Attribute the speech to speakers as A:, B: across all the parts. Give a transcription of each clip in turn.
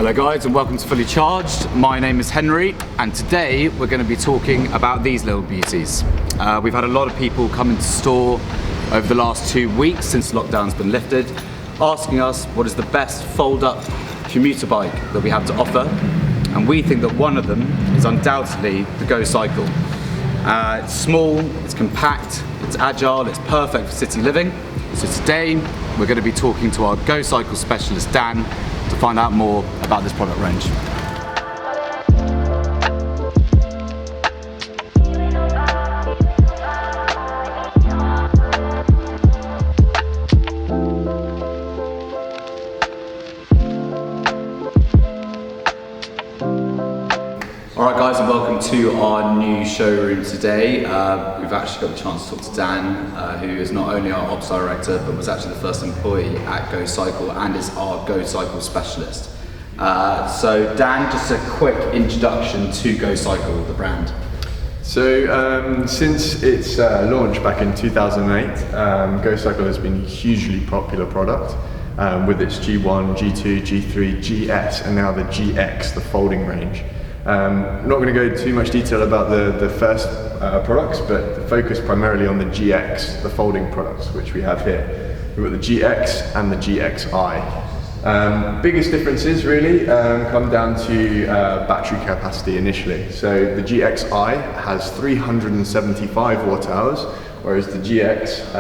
A: Hello guys and welcome to Fully Charged. My name is Henry and today we're going to be talking about these little beauties. We've had a lot of people come into store over the last 2 weeks since lockdown's been lifted, asking us what is the best fold-up commuter bike that we have to offer, and we think that one of them is undoubtedly the Gocycle. It's small, it's compact, it's agile, it's perfect for city living. So today we're going to be talking to our Gocycle specialist Dan to find out more about this product range. Alright guys, and welcome to our new showroom today. We've actually got the chance to talk to Dan, who is not only our ops director, but was actually the first employee at Gocycle and is our Gocycle specialist. So Dan, just a quick introduction to Gocycle, the brand.
B: So since its launch back in 2008, Gocycle has been a hugely popular product with its G1, G2, G3, GS, and now the GX, the folding range. I'm not going to go into too much detail about the first products, but the focus primarily on the GX, the folding products, which we have here. We've got the GX and the GXi. Biggest differences really come down to battery capacity initially. So the GXi has 375 watt hours, whereas the GX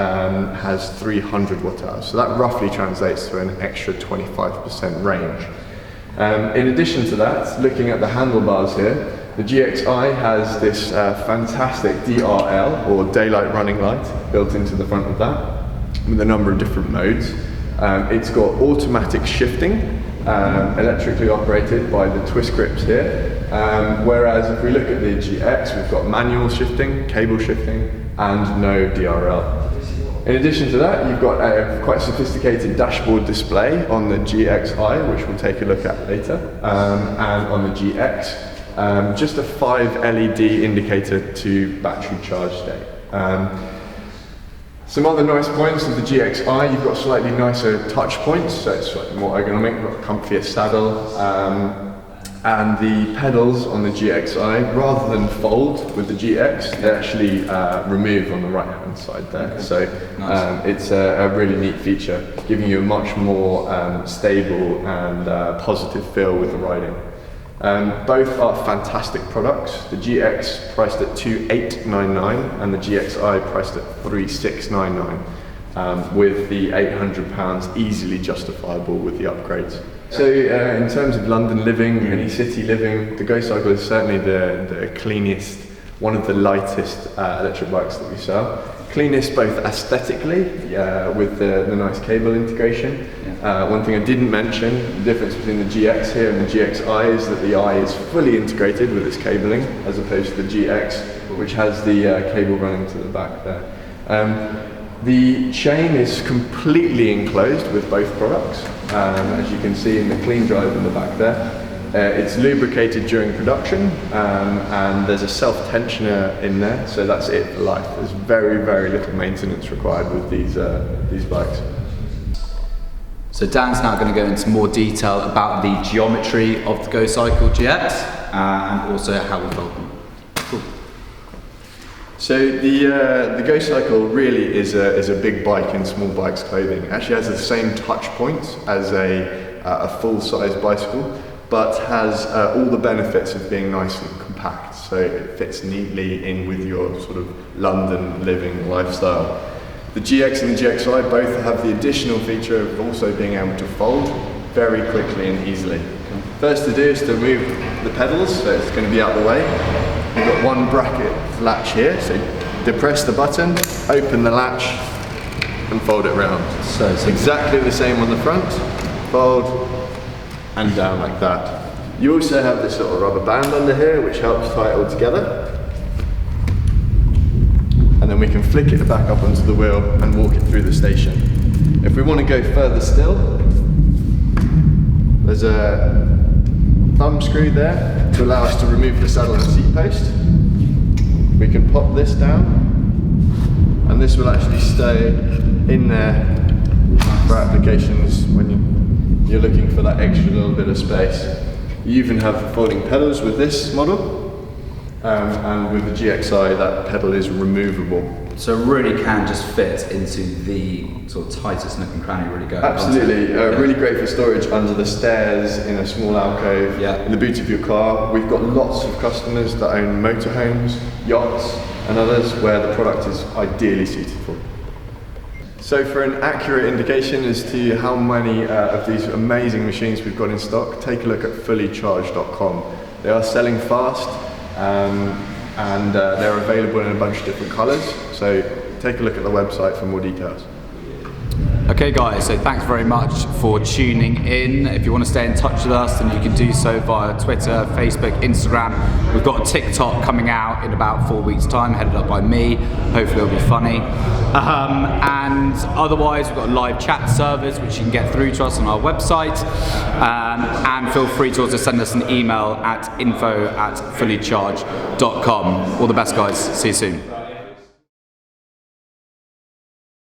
B: has 300 watt hours. So that roughly translates to an extra 25% range. In addition to that, looking at the handlebars here, the GXi has this fantastic DRL, or daylight running light, built into the front of that, with a number of different modes. It's got automatic shifting, electrically operated by the twist grips here, whereas if we look at the GX, we've got manual shifting, cable shifting, and no DRL. In addition to that, you've got a quite sophisticated dashboard display on the GXi, which we'll take a look at later, and on the GX, just a 5 LED indicator to battery charge state. Some other nice points of the GXi, you've got slightly nicer touch points, so it's slightly more ergonomic, got a comfier saddle. And the pedals on the GXi, rather than fold with the GX, they actually remove on the right hand side there. Okay. So nice. It's a really neat feature, giving you a much more stable and positive feel with the riding. Both are fantastic products. The GX priced at $2,899 and the GXi priced at $3,699, with the £800 easily justifiable with the upgrades. So in terms of London living, any city living, the Gocycle is certainly the cleanest, one of the lightest electric bikes that we sell. Cleanest both aesthetically, with the nice cable integration. One thing I didn't mention, the difference between the GX here and the GXi is that the i is fully integrated with its cabling, as opposed to the GX, which has the cable running to the back there. The chain is completely enclosed with both products, as you can see in the clean drive in the back there. It's lubricated during production, and there's a self-tensioner in there, so that's it for life. There's very, very little maintenance required with these bikes.
A: So Dan's now going to go into more detail about the geometry of the Gocycle GX and also how we fold them. Cool.
B: So the Gocycle really is a big bike in small bikes clothing. It actually has the same touch points as a full-size bicycle, but has all the benefits of being nice and compact. So it fits neatly in with your sort of London living lifestyle. The GX and the GXi both have the additional feature of also being able to fold very quickly and easily. First to do is to remove the pedals, so it's going to be out of the way. You've got one bracket latch here, so depress the button, open the latch, and fold it round. So it's exactly the same on the front, fold, and down like that. You also have this little rubber band under here, which helps tie it all together. And then we can flick it back up onto the wheel and walk it through the station. If we want to go further still, there's a thumb screw there to allow us to remove the saddle and seat post. We can pop this down, and this will actually stay in there for applications when you're looking for that extra little bit of space. You even have folding pedals with this model, and with the GXi that pedal is removable.
A: So it really can just fit into the sort of tightest nook and cranny, really go.
B: Absolutely, really great for storage under the stairs, in a small alcove, in the boot of your car. We've got lots of customers that own motorhomes, yachts and others where the product is ideally suited for. So for an accurate indication as to how many of these amazing machines we've got in stock, take a look at fullycharged.com. They are selling fast, and they're available in a bunch of different colours, so take a look at the website for more details.
A: Okay guys, so thanks very much for tuning in. If you want to stay in touch with us, then you can do so via Twitter, Facebook, Instagram. We've got a TikTok coming out in about 4 weeks' time, headed up by me. Hopefully it'll be funny. And otherwise, we've got live chat servers, which you can get through to us on our website. And feel free to also send us an email at info@fullycharged.com. All the best guys, see you soon.